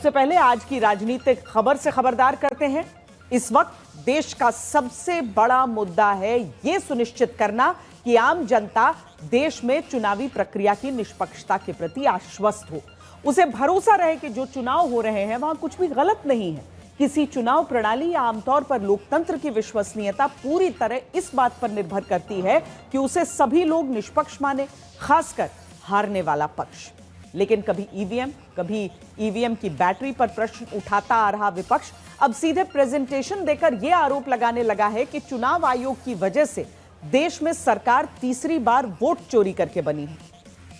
सबसे पहले आज की राजनीतिक खबर से खबरदार करते हैं। इस वक्त देश का सबसे बड़ा मुद्दा है यह सुनिश्चित करना कि आम जनता देश में चुनावी प्रक्रिया की निष्पक्षता के प्रति आश्वस्त हो, उसे भरोसा रहे कि जो चुनाव हो रहे हैं वहां कुछ भी गलत नहीं है। किसी चुनाव प्रणाली या आमतौर पर लोकतंत्र की विश्वसनीयता पूरी तरह इस बात पर निर्भर करती है कि उसे सभी लोग निष्पक्ष माने, खासकर हारने वाला पक्ष। लेकिन कभी ईवीएम की बैटरी पर प्रश्न उठाता आ रहा विपक्ष अब सीधे प्रेजेंटेशन देकर यह आरोप लगाने लगा है कि चुनाव आयोग की वजह से देश में सरकार तीसरी बार वोट चोरी करके बनी है।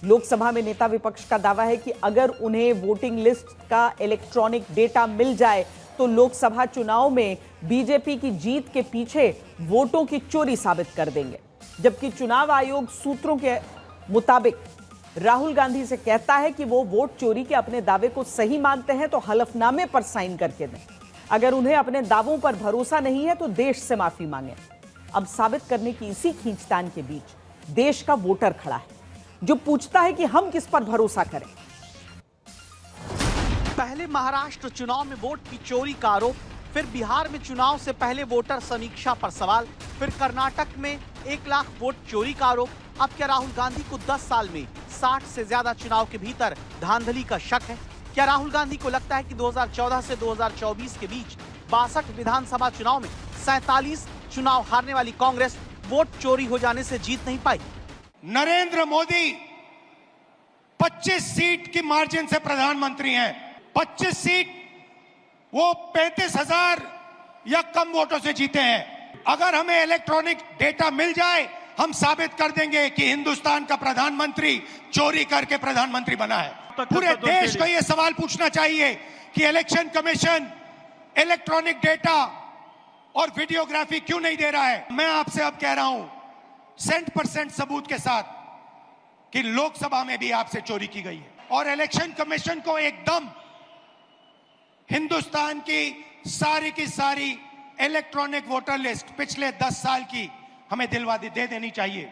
लोकसभा में नेता विपक्ष का दावा है कि अगर उन्हें वोटिंग लिस्ट का इलेक्ट्रॉनिक डेटा मिल जाए तो लोकसभा चुनाव में बीजेपी की जीत के पीछे वोटों की चोरी साबित कर देंगे। जबकि चुनाव आयोग सूत्रों के मुताबिक राहुल गांधी से कहता है कि वो वोट चोरी के अपने दावे को सही मानते हैं तो हलफनामे पर साइन करके दें। अगर उन्हें अपने दावों पर भरोसा नहीं है तो देश से माफी मांगे। अब साबित करने की इसी खींचतान के बीच देश का वोटर खड़ा है जो पूछता है कि हम किस पर भरोसा करें। पहले महाराष्ट्र चुनाव में वोट की चोरी का आरोप, फिर बिहार में चुनाव से पहले वोटर समीक्षा पर सवाल, फिर कर्नाटक में 1 लाख वोट चोरी का आरोप। अब क्या राहुल गांधी को 10 साल में 60 से ज्यादा चुनाव के भीतर धांधली का शक है? क्या राहुल गांधी को लगता है कि 2014 से 2024 के बीच 62 विधानसभा चुनाव में 47 चुनाव हारने वाली कांग्रेस वोट चोरी हो जाने से जीत नहीं पाई? नरेंद्र मोदी 25 सीट की मार्जिन से प्रधानमंत्री हैं। 25 सीट वो 35,000 या कम वोटों से जीते हैं। अगर हमें इलेक्ट्रॉनिक डेटा मिल जाए हम साबित कर देंगे कि हिंदुस्तान का प्रधानमंत्री चोरी करके प्रधानमंत्री बना है। पूरे देश को यह सवाल पूछना चाहिए कि इलेक्शन कमीशन इलेक्ट्रॉनिक डेटा और वीडियोग्राफी क्यों नहीं दे रहा है। मैं आपसे अब कह रहा हूं 100% सबूत के साथ कि लोकसभा में भी आपसे चोरी की गई है और इलेक्शन कमीशन को एकदम हिंदुस्तान की सारी इलेक्ट्रॉनिक वोटर लिस्ट पिछले 10 साल की हमें दे देनी चाहिए।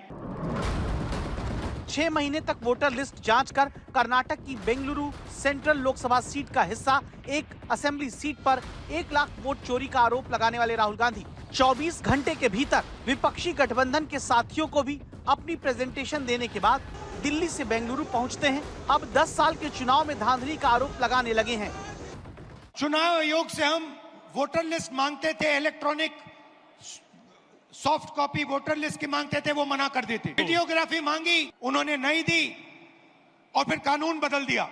6 महीने तक वोटर लिस्ट जांच कर कर्नाटक की बेंगलुरु सेंट्रल लोकसभा सीट का हिस्सा एक असेंबली सीट पर 1 लाख वोट चोरी का आरोप लगाने वाले राहुल गांधी 24 घंटे के भीतर विपक्षी गठबंधन के साथियों को भी अपनी प्रेजेंटेशन देने के बाद दिल्ली से बेंगलुरु पहुंचते हैं। अब 10 साल के चुनाव में धांधली का आरोप लगाने लगे हैं। चुनाव आयोग से हम वोटर लिस्ट मांगते थे, electronic soft copy voter list की मांगते थे, वो मना कर देते। वीडियोग्राफी मांगी, उन्होंने नहीं दी और फिर कानून बदल दिया।